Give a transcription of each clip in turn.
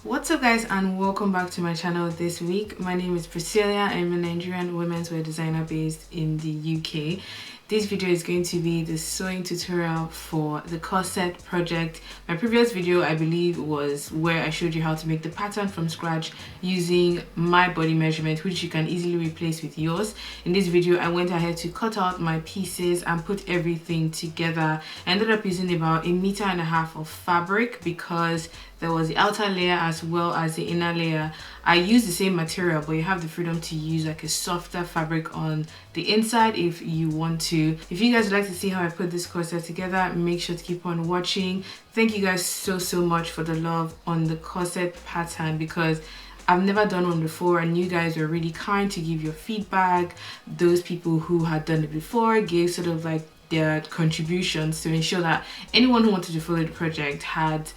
What's up guys, and welcome back to my channel this week. My name is Priscilla. I'm a Nigerian women's wear designer based in the UK. This video is going to be the sewing tutorial for the corset project. My previous video, I believe, was where I showed you how to make the pattern from scratch using my body measurement, which you can easily replace with yours. In this video, I went ahead to cut out my pieces and put everything together. I ended up using about 1.5 meters of fabric because there was the outer layer as well as the inner layer. I used the same material, but you have the freedom to use like a softer fabric on the inside if you want to. If you guys would like to see how I put this corset together, make sure to keep on watching. Thank you guys so much for the love on the corset pattern, because I've never done one before and you guys were really kind to give your feedback. Those people who had done it before gave sort of like their contributions to ensure that anyone who wanted to follow the project had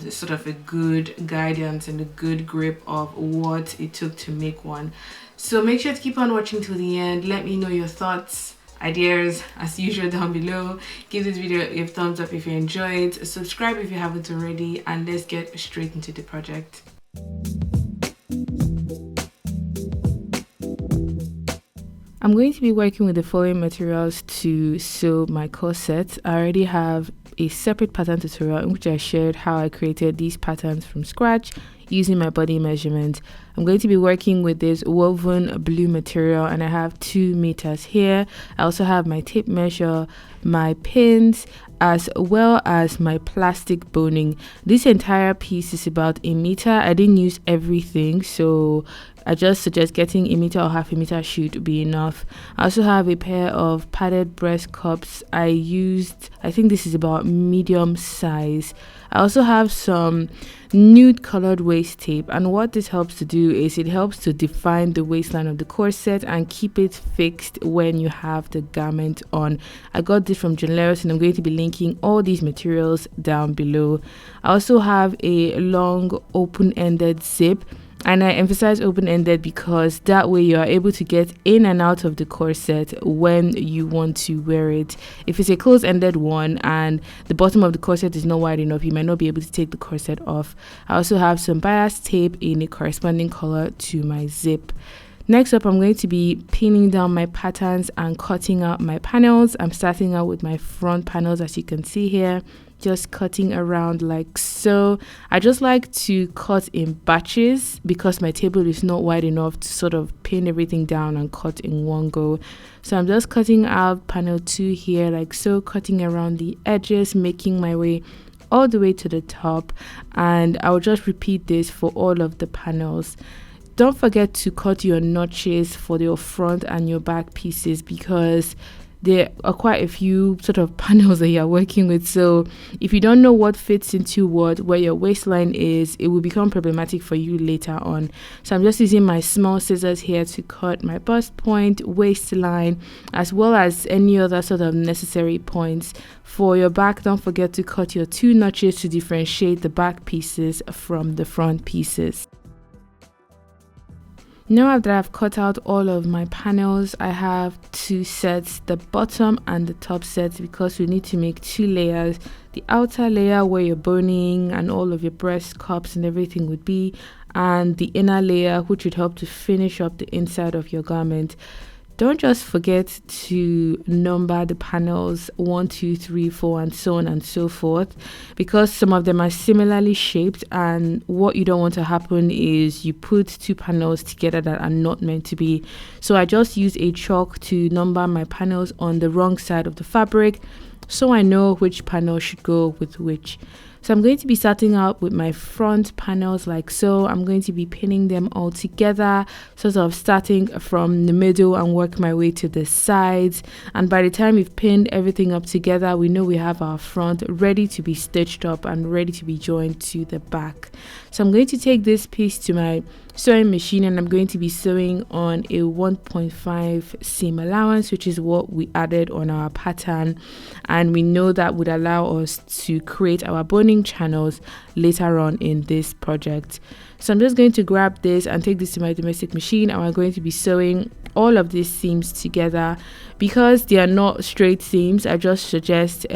sort of a good guidance and a good grip of what it took to make one. So make sure to keep on watching till the end. Let me know your thoughts, ideas as usual down below. Give this video a thumbs up if you enjoyed, subscribe if you haven't already, and let's get straight into the project. I'm going to be working with the following materials to sew my corset. I already have a separate pattern tutorial in which I shared how I created these patterns from scratch using my body measurement. I'm going to be working with this woven blue material and I have 2 meters here. I also have my tape measure, my pins, as well as my plastic boning. This entire piece is about 1 meter. I didn't use everything, so I just suggest getting 1 meter or half a meter should be enough. I also have a pair of padded breast cups. I think this is about medium size. I also have some nude colored waist tape, and what this helps to do is it helps to define the waistline of the corset and keep it fixed when you have the garment on. I got this from Generous and I'm going to be linking all these materials down below. I also have a long open-ended zip, and I emphasize open-ended because that way you are able to get in and out of the corset when you want to wear it. If it's a closed-ended one and the bottom of the corset is not wide enough, you might not be able to take the corset off. I also have some bias tape in a corresponding color to my zip. Next up, I'm going to be pinning down my patterns and cutting out my panels. I'm starting out with my front panels, as you can see here, just cutting around like so. I just like to cut in batches because my table is not wide enough to sort of pin everything down and cut in one go. So I'm just cutting out panel 2 here like so, cutting around the edges, making my way all the way to the top, and I'll just repeat this for all of the panels. Don't forget to cut your notches for your front and your back pieces because there are quite a few sort of panels that you're working with. So if you don't know what fits into what, where your waistline is, it will become problematic for you later on. So I'm just using my small scissors here to cut my bust point, waistline, as well as any other sort of necessary points. For your back, don't forget to cut your 2 notches to differentiate the back pieces from the front pieces. Now after I've cut out all of my panels, I have 2 sets, the bottom and the top sets, because we need to make 2 layers. The outer layer where your boning and all of your breast cups and everything would be, and the inner layer which would help to finish up the inside of your garment. Don't just forget to number the panels 1, 2, 3, 4 and so on and so forth, because some of them are similarly shaped, and what you don't want to happen is you put 2 panels together that are not meant to be. So I just use a chalk to number my panels on the wrong side of the fabric so I know which panel should go with which. So I'm going to be starting out with my front panels like so. I'm going to be pinning them all together, sort of starting from the middle and work my way to the sides. And by the time we've pinned everything up together, we know we have our front ready to be stitched up and ready to be joined to the back. So I'm going to take this piece to my sewing machine and I'm going to be sewing on a 1.5 seam allowance, which is what we added on our pattern, and we know that would allow us to create our boning channels later on in this project. So I'm just going to grab this and take this to my domestic machine, and we're going to be sewing all of these seams together. Because they are not straight seams, I just suggest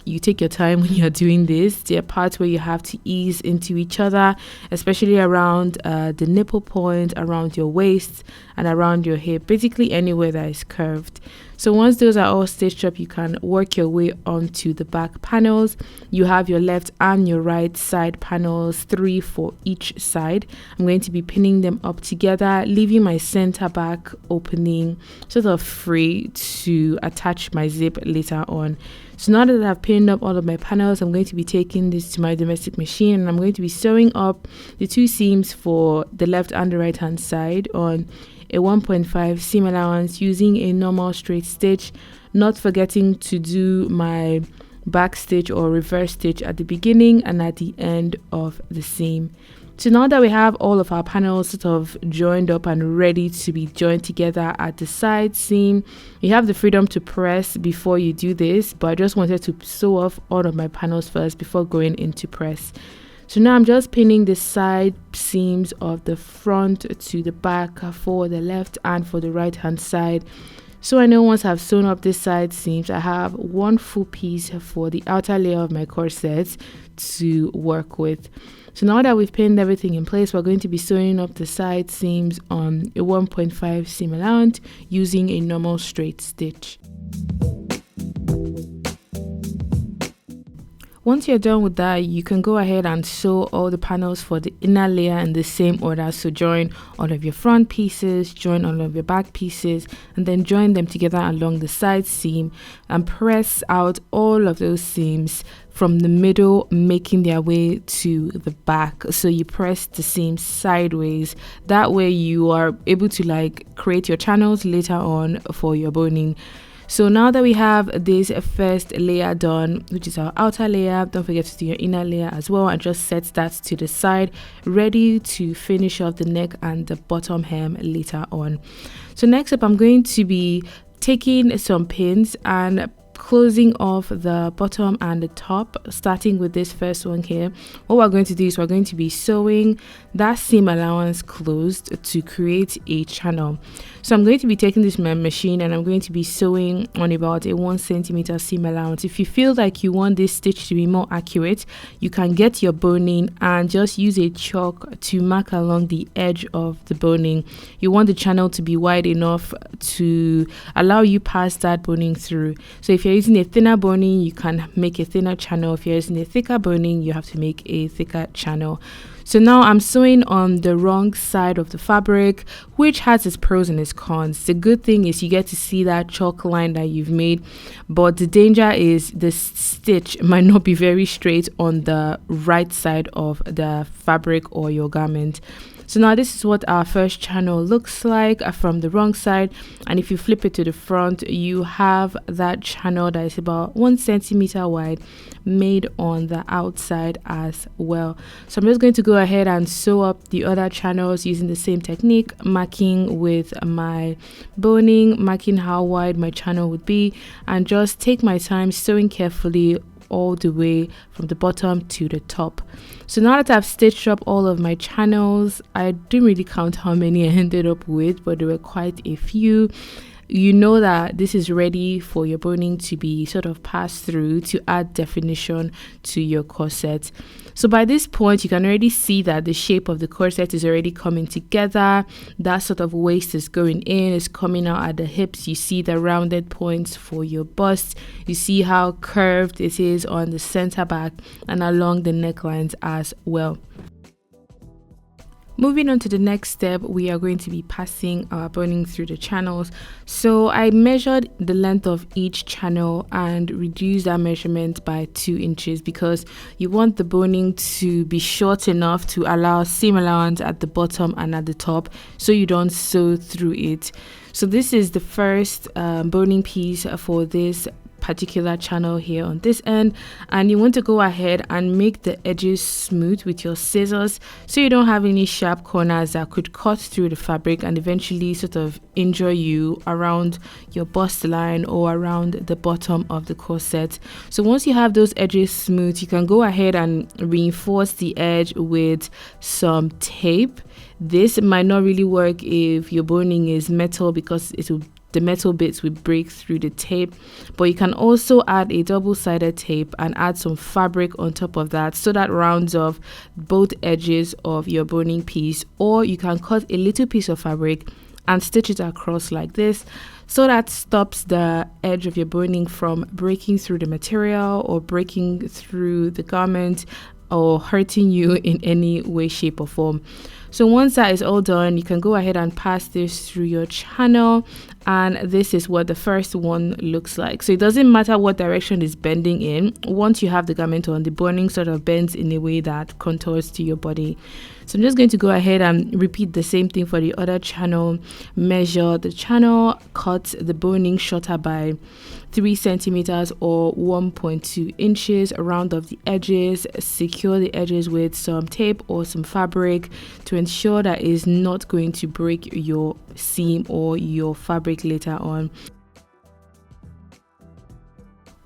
you take your time when you're doing this. There are parts where you have to ease into each other, especially around the nipple point, around your waist, and around your hip, basically anywhere that is curved. So once those are all stitched up, you can work your way onto the back panels. You have your left and your right side panels, 3 for each side. I'm going to be pinning them up together, leaving my center back opening sort of free to attach my zip later on. So now that I've pinned up all of my panels, I'm going to be taking this to my domestic machine, and I'm going to be sewing up the 2 seams for the left and the right hand side on a 1.5 seam allowance using a normal straight stitch, not forgetting to do my back stitch or reverse stitch at the beginning and at the end of the seam. So now that we have all of our panels sort of joined up and ready to be joined together at the side seam, you have the freedom to press before you do this, but I just wanted to sew off all of my panels first before going into press. So now I'm just pinning the side seams of the front to the back for the left and for the right hand side. So I know once I've sewn up this side seams, I have 1 full piece for the outer layer of my corset to work with. So now that we've pinned everything in place, we're going to be sewing up the side seams on a 1.5 seam allowance using a normal straight stitch. Once you're done with that, you can go ahead and sew all the panels for the inner layer in the same order. So join all of your front pieces, join all of your back pieces, and then join them together along the side seam and press out all of those seams from the middle, making their way to the back. So you press the seams sideways. That way you are able to create your channels later on for your boning. So now that we have this first layer done, which is our outer layer, don't forget to do your inner layer as well, and just set that to the side, ready to finish off the neck and the bottom hem later on. So next up, I'm going to be taking some pins and closing off the bottom and the top, starting with this first one here. What we're going to do is we're going to be sewing that seam allowance closed to create a channel. So I'm going to be taking this machine and I'm going to be sewing on about a 1 centimeter seam allowance. If you feel like you want this stitch to be more accurate, you can get your boning and just use a chalk to mark along the edge of the boning. You want the channel to be wide enough to allow you pass that boning through. So if you're using a thinner boning, you can make a thinner channel. If you're using a thicker boning, you have to make a thicker channel. So now I'm sewing on the wrong side of the fabric, which has its pros and its cons. The good thing is you get to see that chalk line that you've made, but the danger is the stitch might not be very straight on the right side of the fabric or your garment. So now this is what our first channel looks like from the wrong side, and if you flip it to the front, you have that channel that is about 1 centimeter wide made on the outside as well. So I'm just going to go ahead and sew up the other channels using the same technique, marking with my boning, marking how wide my channel would be, and just take my time sewing carefully all the way from the bottom to the top. So now that I've stitched up all of my channels, I didn't really count how many I ended up with, but there were quite a few. You know that this is ready for your boning to be sort of passed through to add definition to your corset. So by this point, you can already see that the shape of the corset is already coming together. That sort of waist is going in, is coming out at the hips. You see the rounded points for your bust. You see how curved it is on the center back and along the necklines as well. Moving on to the next step, we are going to be passing our boning through the channels. So I measured the length of each channel and reduced that measurement by 2 inches because you want the boning to be short enough to allow seam allowance at the bottom and at the top so you don't sew through it. So this is the first boning piece for this particular channel here on this end, and you want to go ahead and make the edges smooth with your scissors so you don't have any sharp corners that could cut through the fabric and eventually sort of injure you around your bust line or around the bottom of the corset. So once you have those edges smooth, you can go ahead and reinforce the edge with some tape. This might not really work if your boning is metal because it will the metal bits will break through the tape. But you can also add a double-sided tape and add some fabric on top of that, so that rounds off both edges of your boning piece. Or you can cut a little piece of fabric and stitch it across like this, so that stops the edge of your boning from breaking through the material or breaking through the garment or hurting you in any way, shape or form. So once that is all done, you can go ahead and pass this through your channel, and this is what the first one looks like. So it doesn't matter what direction it's bending in. Once you have the garment on, the boning sort of bends in a way that contours to your body. So I'm just going to go ahead and repeat the same thing for the other channel. Measure the channel, cut the boning shorter by 3 centimeters or 1.2 inches, round off the edges, secure the edges with some tape or some fabric to ensure that it's not going to break your seam or your fabric later on.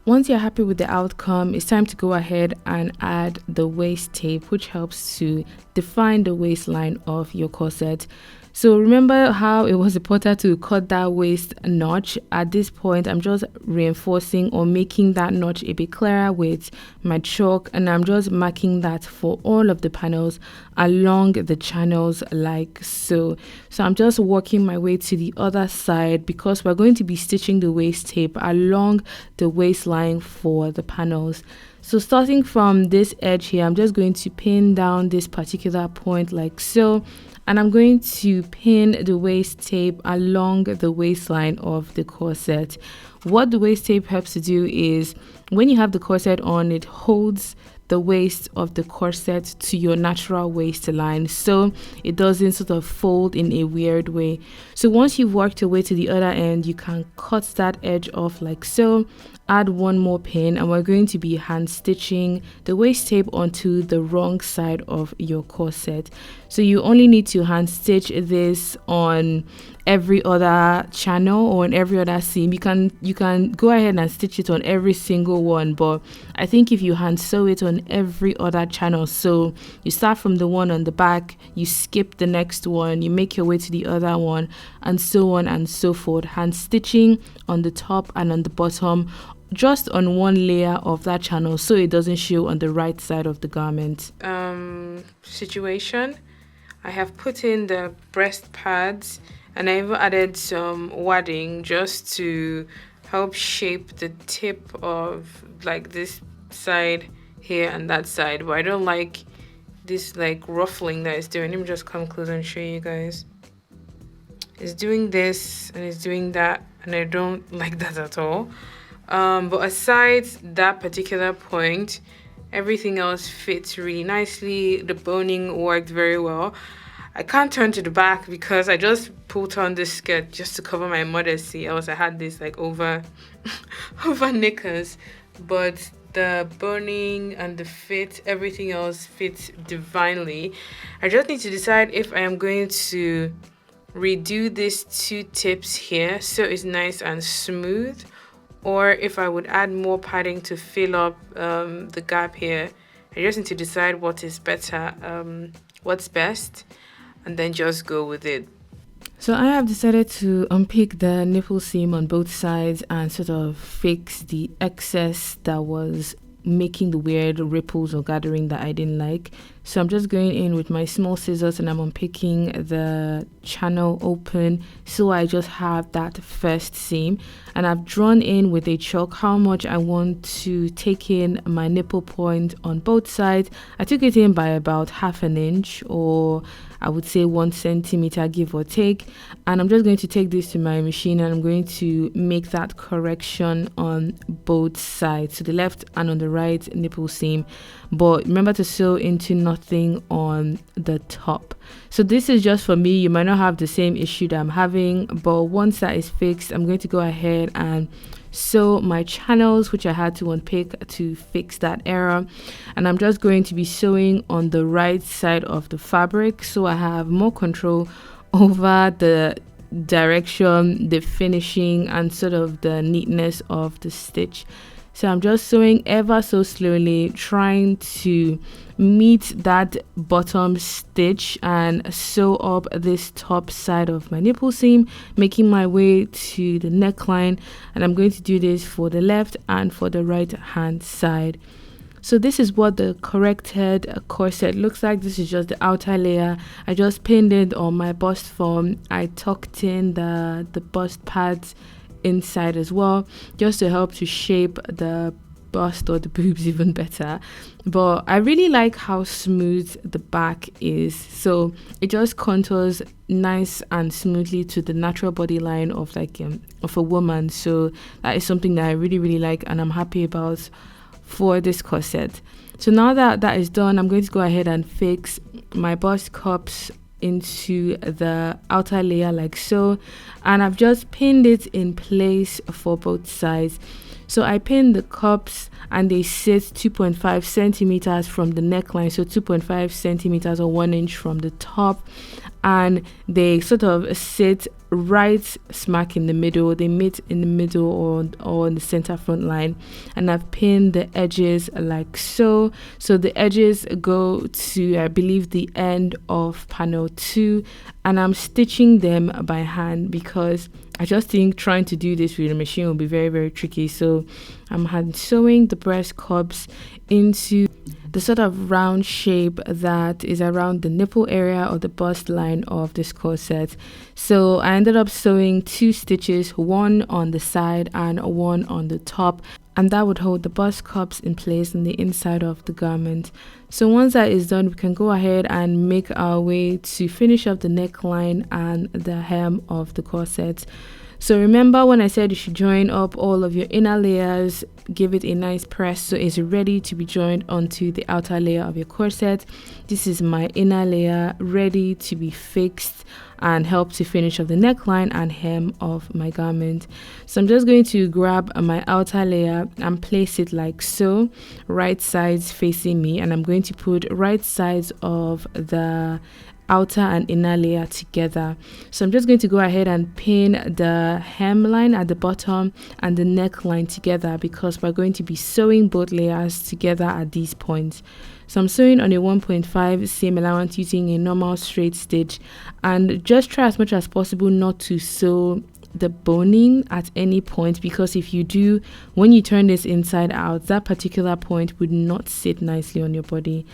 Once you're happy with the outcome, it's time to go ahead and add the waist tape, which helps to define the waistline of your corset. So remember how it was important to cut that waist notch? At this point, I'm just reinforcing or making that notch a bit clearer with my chalk, and I'm just marking that for all of the panels along the channels like so. So I'm just working my way to the other side, because we're going to be stitching the waist tape along the waistline for the panels. So starting from this edge here, I'm just going to pin down this particular point like so, and I'm going to pin the waist tape along the waistline of the corset. What the waist tape helps to do is, when you have the corset on, it holds the waist of the corset to your natural waistline, so it doesn't sort of fold in a weird way. So once you've worked your way to the other end, you can cut that edge off like so, add one more pin, and we're going to be hand stitching the waist tape onto the wrong side of your corset. So you only need to hand stitch this on every other channel or on every other seam. You can go ahead and stitch it on every single one, but I think if you hand sew it on every other channel, so you start from the one on the back, you skip the next one, you make your way to the other one, and so on and so forth, hand stitching on the top and on the bottom, just on one layer of that channel, so it doesn't show on the right side of the garment. Situation, I have put in the breast pads, and I even added some wadding just to help shape the tip of like this side here and that side. But I don't like this like ruffling that it's doing. Let me just come close and show you guys. It's doing this and it's doing that, and I don't like that at all. But aside that particular point, everything else fits really nicely. The boning worked very well. I can't turn to the back because I just put on this skirt just to cover my modesty. I had this like over knickers, but the boning and the fit, everything else fits divinely. I just need to decide if I am going to redo these two tips here so it's nice and smooth, or if I would add more padding to fill up the gap here. I just need to decide what is better, what's best, and then just go with it. So I have decided to unpick the nipple seam on both sides and sort of fix the excess that was making the weird ripples or gathering that I didn't like. So I'm just going in with my small scissors and I'm unpicking the channel open, so I just have that first seam, and I've drawn in with a chalk how much I want to take in my nipple point on both sides. I took it in by about 1/2 inch, or I would say 1 centimeter, give or take, and I'm just going to take this to my machine and I'm going to make that correction on both sides, so the left and on the right nipple seam. But remember to sew into nothing on the top. So this is just for me. You might not have the same issue that I'm having, but once that is fixed, I'm going to go ahead and sew my channels, which I had to unpick to fix that error. And I'm just going to be sewing on the right side of the fabric, so I have more control over the direction, the finishing, and sort of the neatness of the stitch. So I'm just sewing ever so slowly, trying to meet that bottom stitch and sew up this top side of my nipple seam, making my way to the neckline. And I'm going to do this for the left and for the right hand side. So this is what the corrected corset looks like. This is just the outer layer. I just pinned it on my bust form. I tucked in the bust pads inside as well, just to help to shape the bust or the boobs even better. But I really like how smooth the back is, so it just contours nice and smoothly to the natural body line of of a woman. So that is something that I really like, and I'm happy about for this corset. So now that that is done, I'm going to go ahead and fix my bust cups into the outer layer like so, and I've just pinned it in place for both sides. So I pinned the cups and they sit 2.5 centimeters from the neckline, so 2.5 centimeters or 1 inch from the top, and they sort of sit right smack in the middle. They meet in the middle or in the center front line, and I've pinned the edges like so. So the edges go to, I believe, the end of panel 2, and I'm stitching them by hand because I just think trying to do this with a machine will be very tricky. So I'm hand sewing the breast cups into the sort of round shape that is around the nipple area or the bust line of this corset. So I ended up sewing 2 stitches, one on the side and one on the top, and that would hold the bust cups in place on the inside of the garment. So once that is done, we can go ahead and make our way to finish up the neckline and the hem of the corset. So remember when I said you should join up all of your inner layers, give it a nice press so it's ready to be joined onto the outer layer of your corset. This is my inner layer ready to be fixed and help to finish off the neckline and hem of my garment. So I'm just going to grab my outer layer and place it like so, right sides facing me, and I'm going to put right sides of the outer and inner layer together. So I'm just going to go ahead and pin the hemline at the bottom and the neckline together because we're going to be sewing both layers together at these points. So I'm sewing on a 1.5 seam allowance using a normal straight stitch, and just try as much as possible not to sew the boning at any point, because if you do, when you turn this inside out, that particular point would not sit nicely on your body.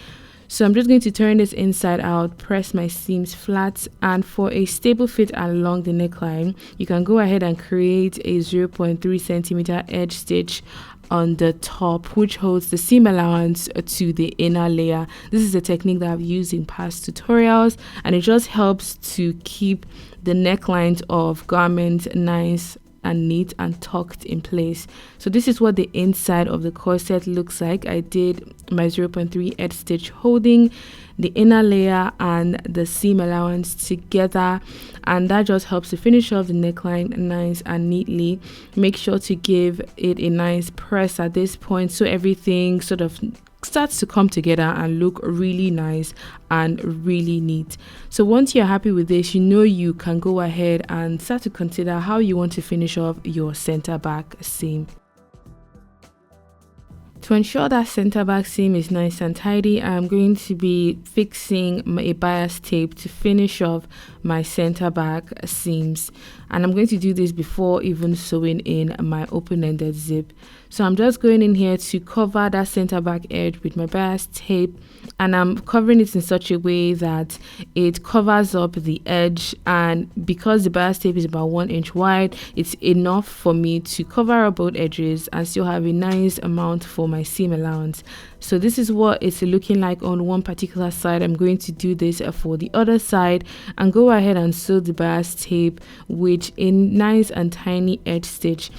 So I'm just going to turn this inside out, press my seams flat, and for a stable fit along the neckline, you can go ahead and create a 0.3 centimeter edge stitch on the top, which holds the seam allowance to the inner layer. This is a technique that I've used in past tutorials, and it just helps to keep the necklines of garments nice and neat and tucked in place. So this is what the inside of the corset looks like. I did my 0.3 edge stitch holding the inner layer and the seam allowance together, and that just helps to finish off the neckline nice and neatly. Make sure to give it a nice press at this point so everything sort of starts to come together and look really nice and really neat. So once you're happy with this, you know you can go ahead and start to consider how you want to finish off your center back seam. To ensure that center back seam is nice and tidy, I'm going to be fixing a bias tape to finish off my center back seams, and I'm going to do this before even sewing in my open-ended zip. So I'm just going in here to cover that center back edge with my bias tape, and I'm covering it in such a way that it covers up the edge, and because the bias tape is about 1 inch wide, it's enough for me to cover up both edges and still have a nice amount for my seam allowance. So this is what it's looking like on one particular side. I'm going to do this for the other side and go ahead and sew the bias tape with a nice and tiny edge stitch.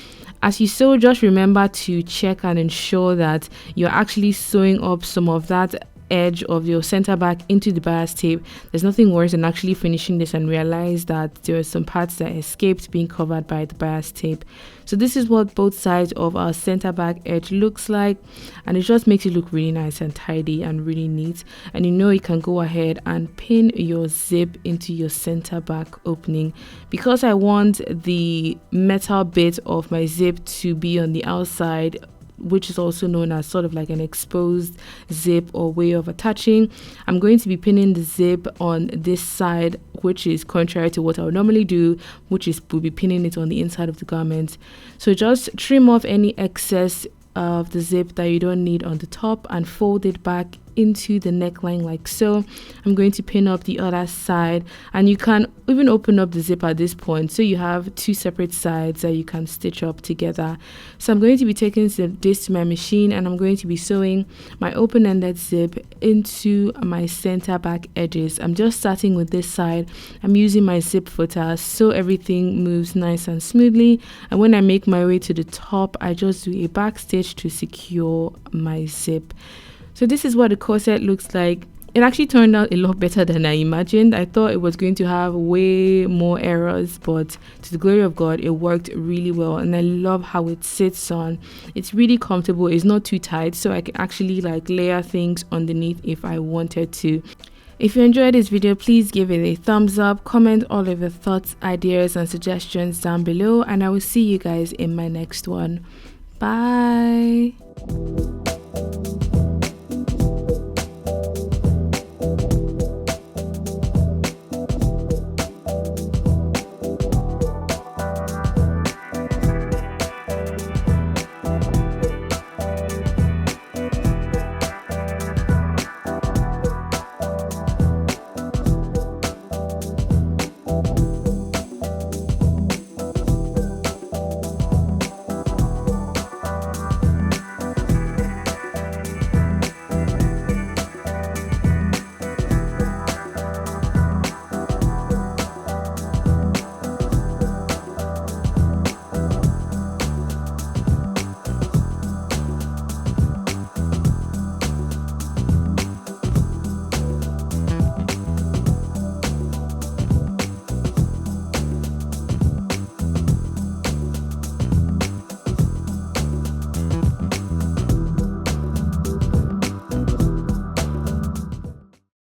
As you sew, just remember to check and ensure that you're actually sewing up some of that edge of your center back into the bias tape. There's nothing worse than actually finishing this and realize that there are some parts that escaped being covered by the bias tape. So this is what both sides of our center back edge looks like, and it just makes it look really nice and tidy and really neat. And you know you can go ahead and pin your zip into your center back opening. Because I want the metal bit of my zip to be on the outside which is also known as sort of like an exposed zip or way of attaching. I'm going to be pinning the zip on this side, which is contrary to what I would normally do, which is we'll be pinning it on the inside of the garment. So just trim off any excess of the zip that you don't need on the top and fold it back into the neckline like so. I'm going to pin up the other side, and you can even open up the zip at this point, so you have two separate sides that you can stitch up together. So I'm going to be taking this to my machine, and I'm going to be sewing my open-ended zip into my center back edges. I'm just starting with this side. I'm using my zip footer so everything moves nice and smoothly, and when I make my way to the top, I just do a back stitch to secure my zip. So this is what the corset looks like. It actually turned out a lot better than I imagined. I thought it was going to have way more errors, but to the glory of God, it worked really well, and I love how it sits on. It's really comfortable. It's not too tight, so I can actually like layer things underneath if I wanted to. If you enjoyed this video, please give it a thumbs up, comment all of your thoughts, ideas and suggestions down below, and I will see you guys in my next one. Bye.